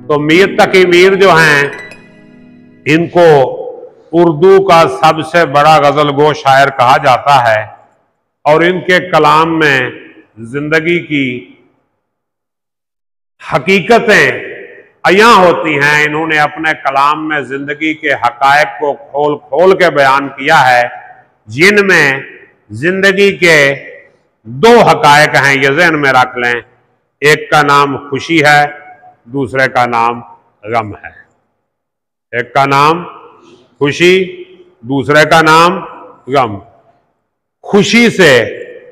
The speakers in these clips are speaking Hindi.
तो मीर तकी मीर जो हैं, इनको उर्दू का सबसे बड़ा गजलगो शायर कहा जाता है और इनके कलाम में जिंदगी की हकीकतें अयां होती हैं। इन्होंने अपने कलाम में जिंदगी के हकायक को खोल खोल के बयान किया है, जिनमें जिंदगी के दो हकायक हैं, ये ज़हन में रख लें। एक का नाम खुशी है, दूसरे का नाम गम है। एक का नाम खुशी, दूसरे का नाम गम। खुशी से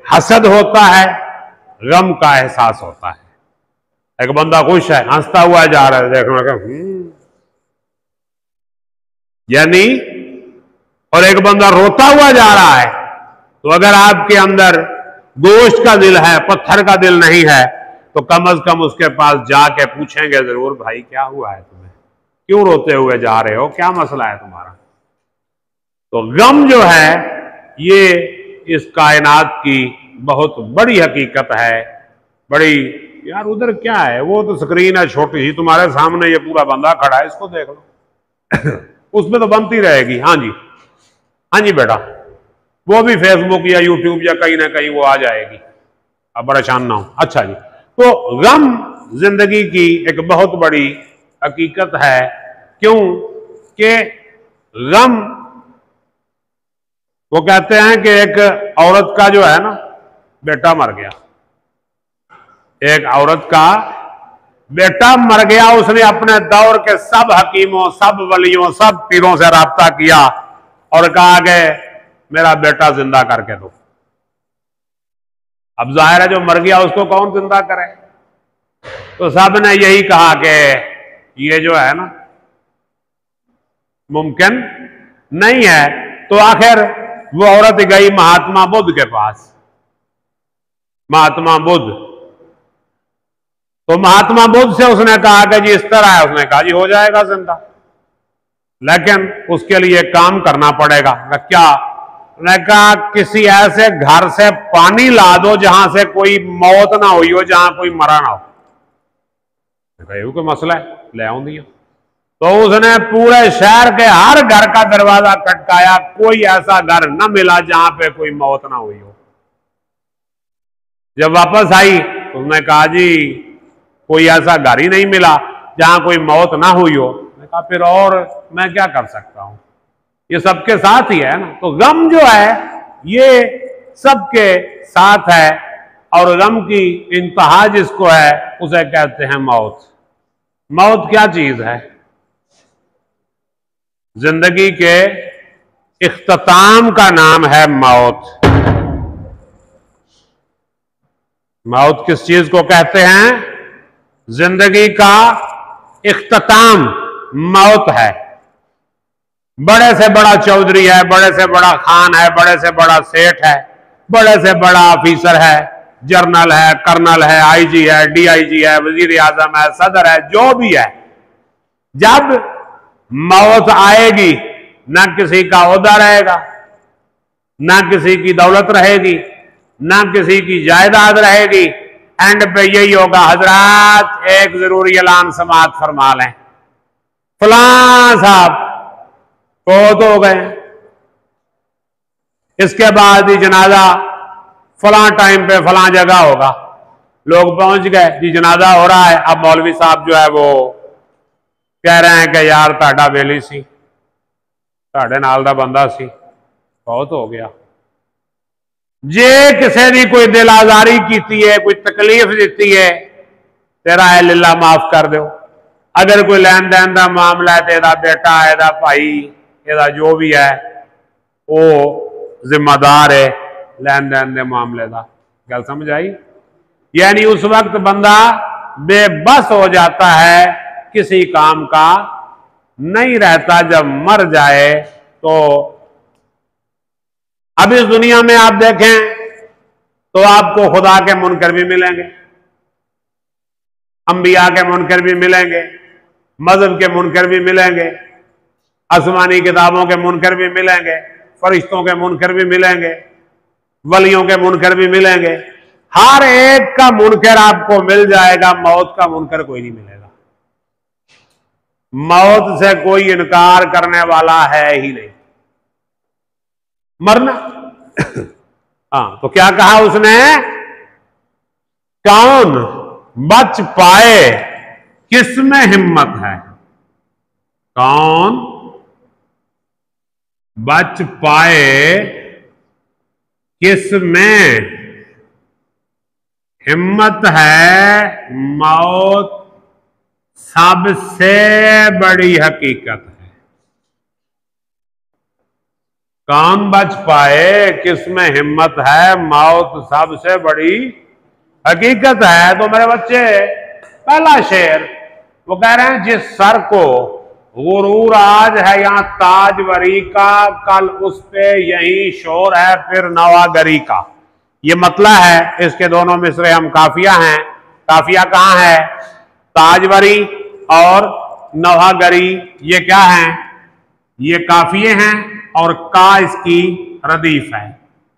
हसद होता है, गम का एहसास होता है। एक बंदा खुश है, हंसता हुआ जा रहा है, देखने का यानी, और एक बंदा रोता हुआ जा रहा है। तो अगर आपके अंदर गोश्त का दिल है, पत्थर का दिल नहीं है, तो कम से कम उसके पास जाके पूछेंगे जरूर, भाई क्या हुआ है तुम्हें, क्यों रोते हुए जा रहे हो, क्या मसला है तुम्हारा। तो गम जो है ये इस कायनात की बहुत बड़ी हकीकत है। बड़ी यार, उधर क्या है, वो तो स्क्रीन है छोटी सी, तुम्हारे सामने ये पूरा बंदा खड़ा है, इसको देख लो उसमें तो बनती रहेगी। हाँ जी, हाँ जी बेटा, वो भी फेसबुक या यूट्यूब या कहीं ना कहीं वो आ जाएगी, अब परेशान ना हो। अच्छा जी, तो गम जिंदगी की एक बहुत बड़ी हकीकत है। क्यों कि गम, वो कहते हैं कि एक औरत का जो है ना बेटा मर गया, एक औरत का बेटा मर गया, उसने अपने दौर के सब हकीमों, सब वलियों, सब पीरों से राब्ता किया और कहा कि मेरा बेटा जिंदा करके दो। अब जाहिर है जो मर गया उसको कौन जिंदा करे, तो सब ने यही कहा कि ये जो है ना मुमकिन नहीं है। तो आखिर वो औरत गई महात्मा बुद्ध के पास। महात्मा बुद्ध, तो महात्मा बुद्ध से उसने कहा कि जी इस तरह है, उसने कहा जी हो जाएगा जिंदा, लेकिन उसके लिए काम करना पड़ेगा। क्या? उसने कहा किसी ऐसे घर से पानी ला दो जहां से कोई मौत ना हुई हो, जहां कोई मरा ना हो। कोई मसला है, ले आऊं दिया। तो उसने पूरे शहर के हर घर का दरवाजा खटकाया, कोई ऐसा घर न मिला जहां पे कोई मौत ना हुई हो। जब वापस आई तो उसने कहा जी कोई ऐसा घर ही नहीं मिला जहां कोई मौत ना हुई हो। मैंने कहा फिर और मैं क्या कर सकता हूं, ये सबके साथ ही है ना। तो गम जो है ये सबके साथ है, और गम की इंतहा जिसको है उसे कहते हैं मौत। मौत क्या चीज है? जिंदगी के इख्तिताम का नाम है मौत। मौत किस चीज को कहते हैं? जिंदगी का इख्तिताम मौत है। बड़े से बड़ा चौधरी है, बड़े से बड़ा खान है, बड़े से बड़ा सेठ है, बड़े से बड़ा ऑफिसर है, जर्नल है, कर्नल है, आईजी है, डीआईजी है, वजीर आजम है, सदर है, जो भी है, जब मौत आएगी ना किसी का ओहदा रहेगा, ना किसी की दौलत रहेगी, ना किसी की जायदाद रहेगी। एंड पे यही होगा, हजरात एक जरूरी ऐलान समाअत फरमा लें, फलां साहब फौत हो गए, इसके बाद ही जनाजा फलां टाइम पे फलां जगह होगा। लोग पहुंच गए जी, जनाजा हो रहा है। अब मौलवी साहब जो है वो कह रहे हैं कि यार ताड़ा बेली सी, ताड़े नाल दा बंदा सी, फौत हो गया। जे किसी ने कोई दिल आजारी की है, कोई तकलीफ दी है, तेरा है लिल्ला माफ कर दो। अगर कोई लैन देन का मामला है तो एदा बेटा, एदा भाई, एदा जो भी है वो जिम्मेदार है लैन देन के मामले का। गल समझ आई? यानी उस वक्त बंदा बेबस हो जाता है, किसी काम का नहीं रहता जब मर जाए। तो अब इस दुनिया में आप देखें तो आपको खुदा के मुनकर भी मिलेंगे, अंबिया के मुनकर भी मिलेंगे, मजहब के मुनकर भी मिलेंगे, आसमानी किताबों के मुनकर भी मिलेंगे, फरिश्तों के मुनकर भी मिलेंगे, वलियों के मुनकर भी मिलेंगे। हर एक का मुनकर आपको मिल जाएगा, मौत का मुनकर कोई नहीं मिलेगा। मौत से कोई इनकार करने वाला है ही नहीं। मरना हाँ, तो क्या कहा उसने, कौन बच पाए किसमें हिम्मत है, कौन बच पाए किसमें हिम्मत है, मौत सबसे बड़ी हकीकत है। कौन बच पाए किसमें हिम्मत है, मौत सबसे बड़ी हकीकत है। तो मेरे बच्चे, पहला शेर वो कह रहे हैं, जिस सर को गुरूर आज है यहाँ ताजवरी का, कल उस पे यही शोर है फिर नवागरी का। ये मतलब है, इसके दोनों मिसरे हम काफिया हैं। काफिया कहाँ है, ताजवरी और नवागरी ये क्या है, ये काफिये हैं और का इसकी रदीफ है।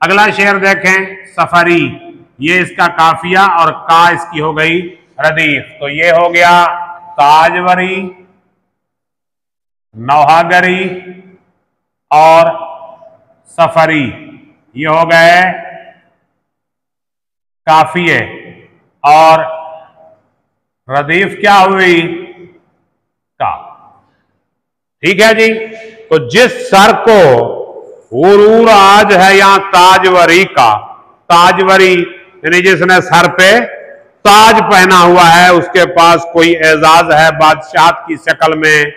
अगला शेर देखें, सफरी, ये इसका काफिया और का इसकी हो गई रदीफ। तो ये हो गया ताजवरी, नौहागरी और सफरी, ये हो गए काफिये और रदीफ क्या हुई, का। ठीक है जी। तो जिस सर को गुरूर आज है यहां ताजवरी का, ताजवरी यानी जिसने सर पे ताज पहना हुआ है, उसके पास कोई एजाज है बादशाहत की शक्ल में,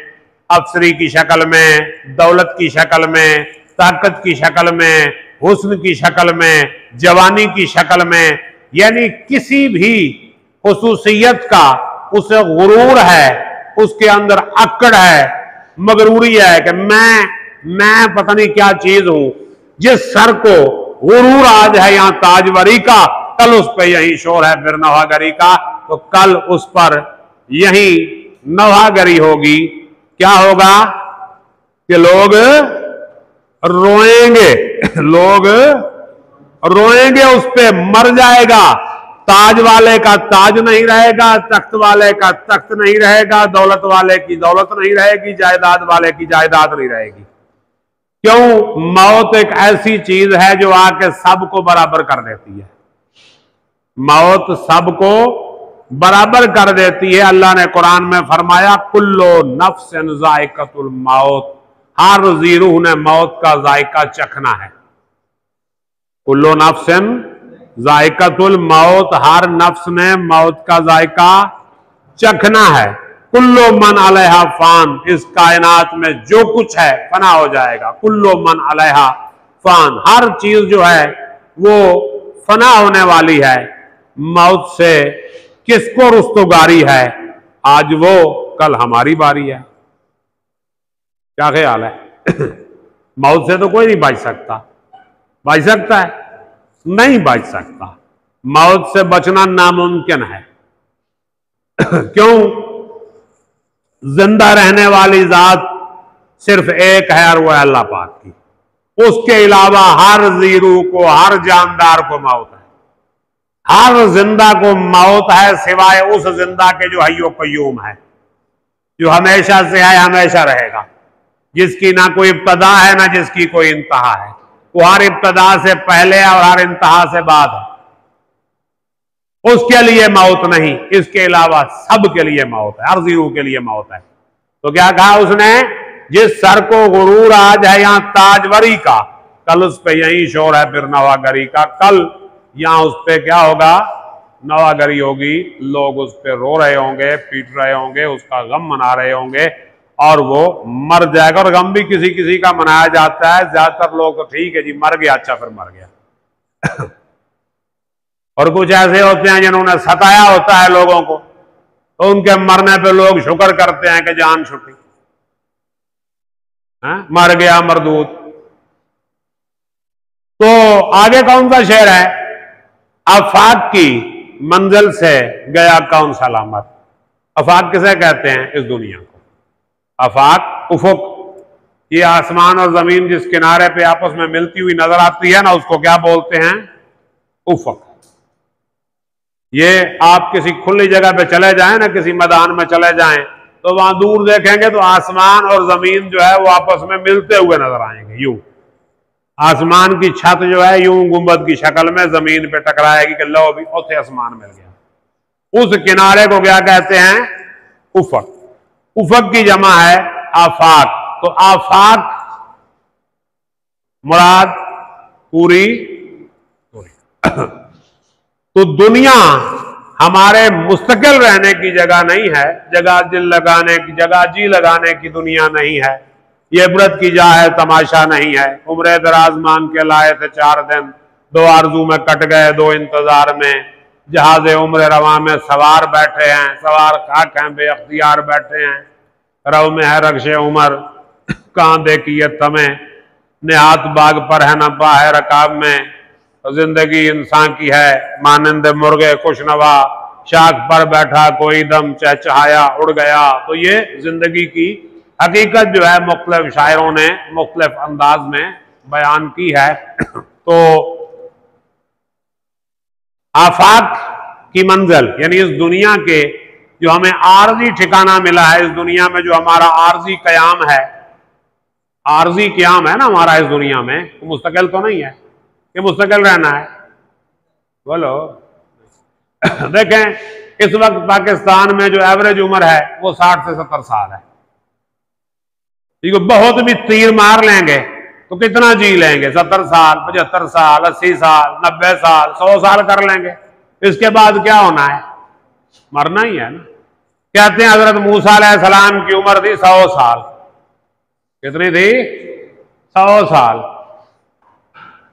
अफसरी की शक्ल में, दौलत की शक्ल में, ताकत की शक्ल में, हुस्न की शक्ल में, जवानी की शक्ल में, यानी किसी भी खुसूसियत का उसे गुरूर है, उसके अंदर अक्कड़ है, मगरूरी है कि मैं पता नहीं क्या चीज हूं। जिस सर को गुरूर आज है यहां ताजवरी का, कल उस पर यही शोर है फिर नवागरी का। तो कल उस पर यही नवागरी होगी। क्या होगा कि लोग रोएंगे, लोग रोएंगे, उस पे मर जाएगा। ताज वाले का ताज नहीं रहेगा, तख्त वाले का तख्त नहीं रहेगा, दौलत वाले की दौलत नहीं रहेगी, जायदाद वाले की जायदाद नहीं रहेगी। क्यों, मौत एक ऐसी चीज है जो आके सबको बराबर कर देती है। मौत सबको बराबर कर देती है। अल्लाह ने कुरान में फरमाया, कुल्लो नफ्सिन जायकातुल मौत, हर जी रूह ने मौत का जायका चखना है। कुल्लो नफ्सिन जायकातुल मौत, हर नफ्स ने मौत का जायका चखना है। कुल्लो मन अलैहा फान, इस कायनात में जो कुछ है फना हो जाएगा। कुल्लो मन अलैहा फान, हर चीज जो है वो फना होने वाली है। मौत से किसको रुस्तगारी है, आज वो कल हमारी बारी है। क्या ख्याल है? मौत से तो कोई नहीं बच सकता। बच सकता है? नहीं बच सकता। मौत से बचना नामुमकिन है। क्यों? जिंदा रहने वाली जात सिर्फ एक है और वो है अल्लाह पाक की। उसके अलावा हर जीरू को, हर जानदार को मौत है। हर जिंदा को मौत है सिवाय उस जिंदा के जो हय्यो कय्यूम है, जो हमेशा से है, हमेशा रहेगा, जिसकी ना कोई इब्तदा है ना जिसकी कोई इंतहा है। वो हर इब्तदा से पहले और हर इंतहा से बाद है। उसके लिए मौत नहीं, इसके अलावा सब के लिए मौत है, हर जीरू के लिए मौत है। तो क्या कहा उसने, जिस सर को गुरूर आज है यहां ताजवरी का, कल उस पे यही शोर है फिर नवागरी का। कल यहां उस पे क्या होगा, नवागरी होगी। लोग उस पे रो रहे होंगे, पीट रहे होंगे, उसका गम मना रहे होंगे और वो मर जाएगा। और गम भी किसी किसी का मनाया जाता है। ज्यादातर लोग तो ठीक है जी, मर गया, अच्छा फिर मर गया। और कुछ ऐसे होते हैं जिन्होंने सताया होता है लोगों को, तो उनके मरने पे लोग शुक्र करते हैं कि जान छुटी, मर गया मरदूत। तो आगे कौन सा शेर है, आफाक की मंजिल से गया कौन सलामत। आफाक किसे कहते हैं, इस दुनिया को। आफाक, उफुक, ये आसमान और जमीन जिस किनारे पे आपस में मिलती हुई नजर आती है ना, उसको क्या बोलते हैं, उफक। ये आप किसी खुली जगह पे चले जाएं ना, किसी मैदान में चले जाएं, तो वहां दूर देखेंगे तो आसमान और जमीन जो है वो आपस में मिलते हुए नजर आएंगे। यूं आसमान की छत जो है यूं गुंबद की शक्ल में जमीन पे टकराएगी कि लो भी उसे आसमान मिल गया। उस किनारे को क्या कहते हैं? उफक। उफक की जमा है आफाक। तो आफाक मुराद पूरी। तो दुनिया हमारे मुस्तकिल रहने की जगह नहीं है, जगह दिल लगाने की, जगह जी लगाने की दुनिया नहीं है। ये इबरत की जा है, तमाशा नहीं है। उम्र दराज मांग के लाए थे 4 दिन, 2 आरजू में कट गए 2 इंतजार में। जहाज उम्र रवा में सवार बैठे हैं, सवार खाक हैं, बेअख्तियार बैठे हैं। रव में है रक्शे उमर, कहाँ देखिए तमें, निहात बाग पर है न है रकाब में। तो जिंदगी इंसान की है मानंद मुर्गे खुशनवा, शाख पर बैठा कोई दम चहचहाया उड़ गया। तो ये जिंदगी की हकीकत जो है मुख्तलिफ शायरों ने मुख्तलिफ अंदाज में बयान की है। तो आफाक की मंजिल यानी इस दुनिया के जो हमें आर्जी ठिकाना मिला है, इस दुनिया में जो हमारा आर्जी कयाम है, आर्जी क्याम है ना हमारा इस दुनिया में, तो मुस्तकिल तो नहीं है, ये मुस्तकिल रहना है। बोलो देखें इस वक्त पाकिस्तान में जो एवरेज उम्र है वो 60 से 70 साल है। ठीक, बहुत भी तीर मार लेंगे तो कितना जी लेंगे? 70 साल, 75 साल, 80 साल, 90 साल, 100 साल कर लेंगे। इसके बाद क्या होना है? मरना ही है ना। कहते हैं हजरत मूसा अलैहिस्सलाम की उम्र थी 100 साल। कितनी थी? 100 साल।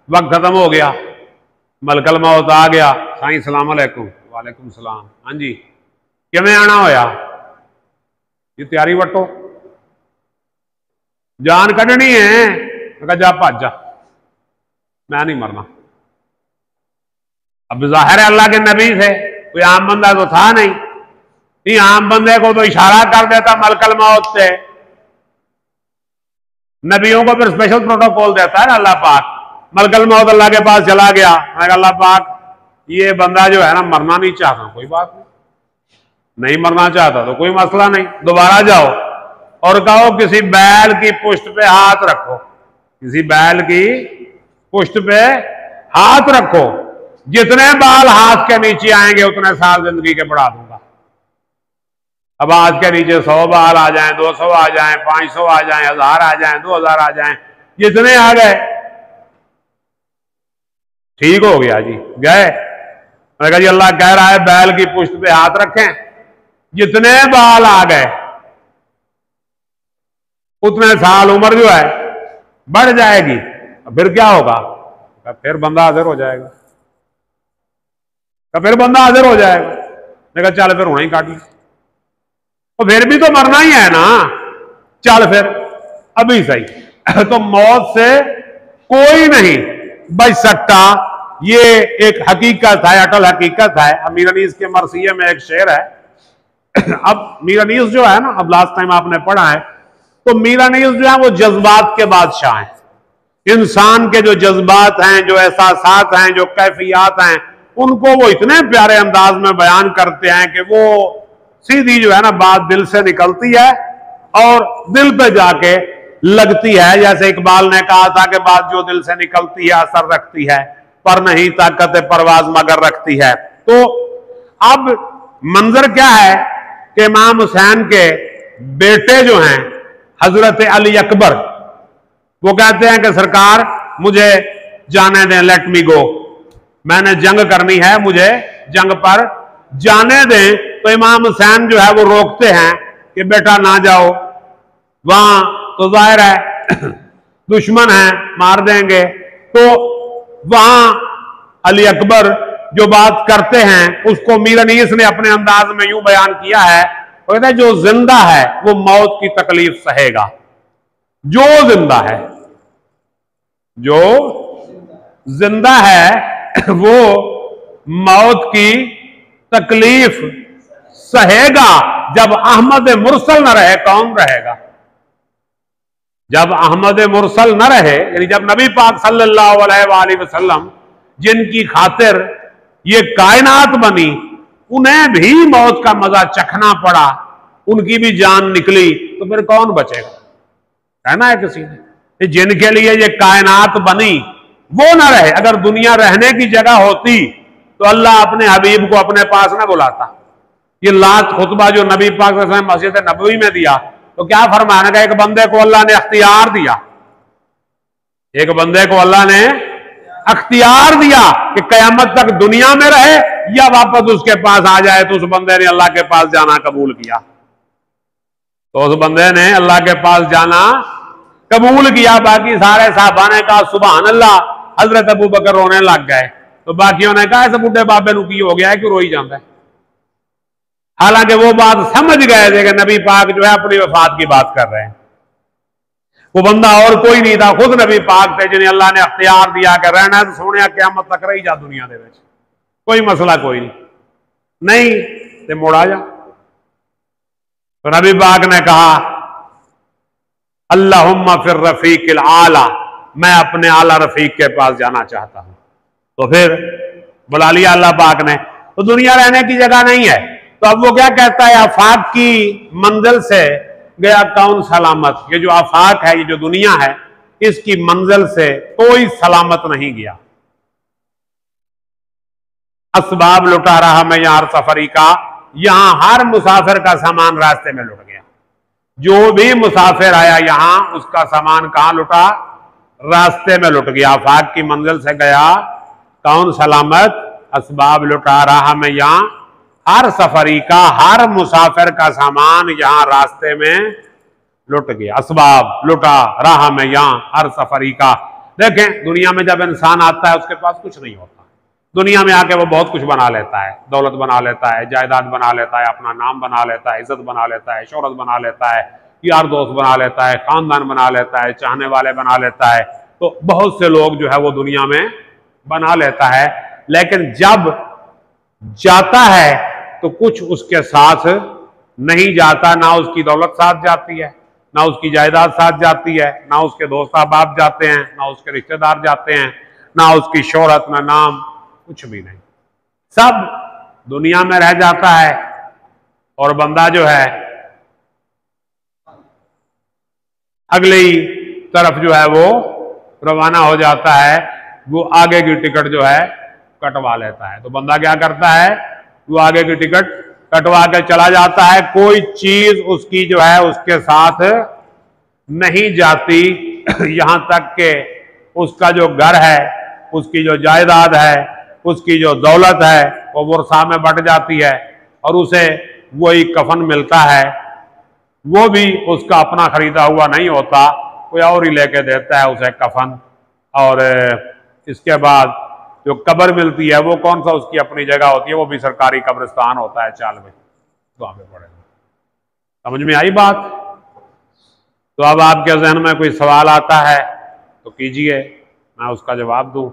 वक्त खत्म हो गया, मलकल मौत आ गया। साईं सलाम अलैकुम। वालेकुम सलाम। हाँ जी, किमें आना होया? ये तैयारी वटो, जान कढ़नी है। मैं जा भज जा, मैं नहीं मरना। अब जाहिर है अल्लाह के नबी थे, कोई आम बंदा तो था नहीं। आम बंदे को तो इशारा कर देता मलकल मौत से। नबियों को फिर स्पेशल प्रोटोकॉल देता है ना अल्लाह पाक। मलकल मौत अल्लाह के पास चला गया, मैं अल्लाह पाक ये बंदा जो है ना मरना नहीं चाहता, कोई बात नहीं मरना चाहता तो कोई मसला नहीं, दोबारा जाओ और कहो किसी बैल की पुष्ट पे हाथ रखो, किसी बैल की पुष्ट पे हाथ रखो, जितने बाल हाथ के नीचे आएंगे उतने साल जिंदगी के बढ़ा दूंगा। अब हाथ के नीचे 100 बाल आ जाएं, 200 आ जाएं, 500 आ जाएं, 1000 आ जाएं, 2000 आ जाएं, जितने आ गए ठीक हो गया जी, गए। मैंने कहा जी अल्लाह कह रहा है बैल की पुष्ट पे हाथ रखें, जितने बाल आ गए उतने साल उम्र जो है बढ़ जाएगी। फिर क्या होगा? फिर बंदा हाजिर हो जाएगा, फिर बंदा हाजिर हो जाएगा। मैंने कहा चल फिर होना ही काट ली, तो फिर भी तो मरना ही है ना, चल फिर अभी सही। तो मौत से कोई नहीं बच सकता, ये एक हकीकत है, अटल हकीकत है। अब मीर अनीस के मरसिये में एक शेर है। अब मीर अनीस जो है ना, अब लास्ट टाइम आपने पढ़ा है, तो मीर अनीस जो है वो जज्बात के बादशाह हैं। इंसान के जो जज्बात हैं, जो एहसासात हैं, जो कैफियत हैं, उनको वो इतने प्यारे अंदाज में बयान करते हैं कि वो सीधी जो है ना बात दिल से निकलती है और दिल पे जाके लगती है। जैसे इकबाल ने कहा था कि बात जो दिल से निकलती है असर रखती है, पर नहीं ताकत परवाज मगर रखती है। तो अब मंजर क्या है कि इमाम हुसैन के बेटे जो हैं हजरत अली अकबर, वो कहते हैं कि सरकार मुझे जाने दें, लेट मी गो, मैंने जंग करनी है, मुझे जंग पर जाने दें। तो इमाम हुसैन जो है वो रोकते हैं कि बेटा ना जाओ, वहां तो जाहिर है दुश्मन है, मार देंगे। तो वहां अली अकबर जो बात करते हैं उसको मीर अनीस ने अपने अंदाज में यूं बयान किया है, वो कहते हैं जो जिंदा है वो मौत की तकलीफ सहेगा, जो जिंदा है, जो जिंदा है वो मौत की तकलीफ सहेगा। जब अहमद मुरसल न रहे कौन रहेगा? जब अहमद मुरसल न रहे, यानी जब नबी पाक सल्लल्लाहु अलैहि वसल्लम जिनकी खातिर ये कायनात बनी, उन्हें भी मौत का मजा चखना पड़ा, उनकी भी जान निकली तो फिर कौन बचेगा? कहना है किसी ने, जिनके लिए ये कायनात बनी वो ना रहे। अगर दुनिया रहने की जगह होती तो अल्लाह अपने हबीब को अपने पास ना बुलाता। ये लास्ट खुतबा जो नबी पाक मस्जिद नबवी में दिया तो क्या फरमाना का, एक बंदे को अल्लाह ने अख्तियार दिया, एक बंदे को अल्लाह ने अख्तियार दिया कि कयामत तक दुनिया में रहे या वापस उसके पास आ जाए। तो उस बंदे ने अल्लाह के पास जाना कबूल किया, तो उस बंदे ने अल्लाह के पास जाना कबूल किया। बाकी सारे साहबा ने कहा सुभान अल्लाह। हजरत अबू बकर रोने लग गए तो बाकियों ने कहा ऐसे बुढ़े बाबे नु की हो गया है, क्यों रोई जाता है? हालांकि वो बात समझ गए थे कि नबी पाक जो है अपनी वफात की बात कर रहे हैं। वो बंदा और कोई नहीं था, खुद नबी पाक थे जिन्हें अल्लाह ने अख्तियार दिया कि रहना है तो सोने क़यामत तक रही जा दुनिया दे विच, कोई मसला कोई नहीं तो मुड़ आ जा। तो नबी पाक ने कहा अल्लाहुम्मा फिर रफीक़िल आला, मैं अपने आला रफीक के पास जाना चाहता हूं। तो फिर बुला लिया अल्लाह पाक ने। तो दुनिया रहने की जगह नहीं है, तो अब वो क्या कहता है, आफाक की मंजिल से गया कौन सलामत? ये जो आफाक है, ये जो दुनिया है, इसकी मंजिल से कोई सलामत नहीं गया। असबाब लुटा रहा मैं यार सफरी का, यहां हर मुसाफिर का सामान रास्ते में लुट गया। जो भी मुसाफिर आया यहां उसका सामान कहां लुटा? रास्ते में लुट गया। आफाक की मंजिल से गया कौन सलामत? असबाब लुटा रहा मैं यहां हर सफरी का, हर मुसाफिर का सामान यहां रास्ते में लुट गया। असबाब लुटा रहा मैं यहां हर सफरी का। देखें, दुनिया में जब इंसान आता है उसके पास कुछ नहीं होता। दुनिया में आके वो बहुत कुछ बना लेता है, दौलत बना लेता है, जायदाद बना लेता है, अपना नाम बना लेता है, इज्जत बना लेता है, शोहरत बना लेता है, यार दोस्त बना लेता है, खानदान बना लेता है, चाहने वाले बना लेता है। तो बहुत से लोग जो है वो दुनिया में बना लेता है, लेकिन जब जाता है तो कुछ उसके साथ नहीं जाता। ना उसकी दौलत साथ जाती है, ना उसकी जायदाद साथ जाती है, ना उसके दोस्त अहबाब जाते हैं, ना उसके रिश्तेदार जाते हैं, ना उसकी शोहरत, ना नाम, कुछ भी नहीं। सब दुनिया में रह जाता है और बंदा जो है अगले ही तरफ जो है वो रवाना हो जाता है। वो आगे की टिकट जो है कटवा लेता है। तो बंदा क्या करता है, वो आगे की टिकट कटवा के चला जाता है। कोई चीज उसकी जो है उसके साथ नहीं जाती, यहां तक कि उसका जो घर है, उसकी जो जायदाद है, उसकी जो दौलत है वो वर्षा में बट जाती है और उसे वही कफन मिलता है। वो भी उसका अपना खरीदा हुआ नहीं होता, कोई और ही लेके देता है उसे कफन। और इसके बाद जो कब्र मिलती है वो कौन सा उसकी अपनी जगह होती है, वो भी सरकारी कब्रिस्तान होता है चाल में, वहां पे पड़ेगा। समझ में आई बात? तो अब आपके जहन में कोई सवाल आता है तो कीजिए, मैं उसका जवाब दूं।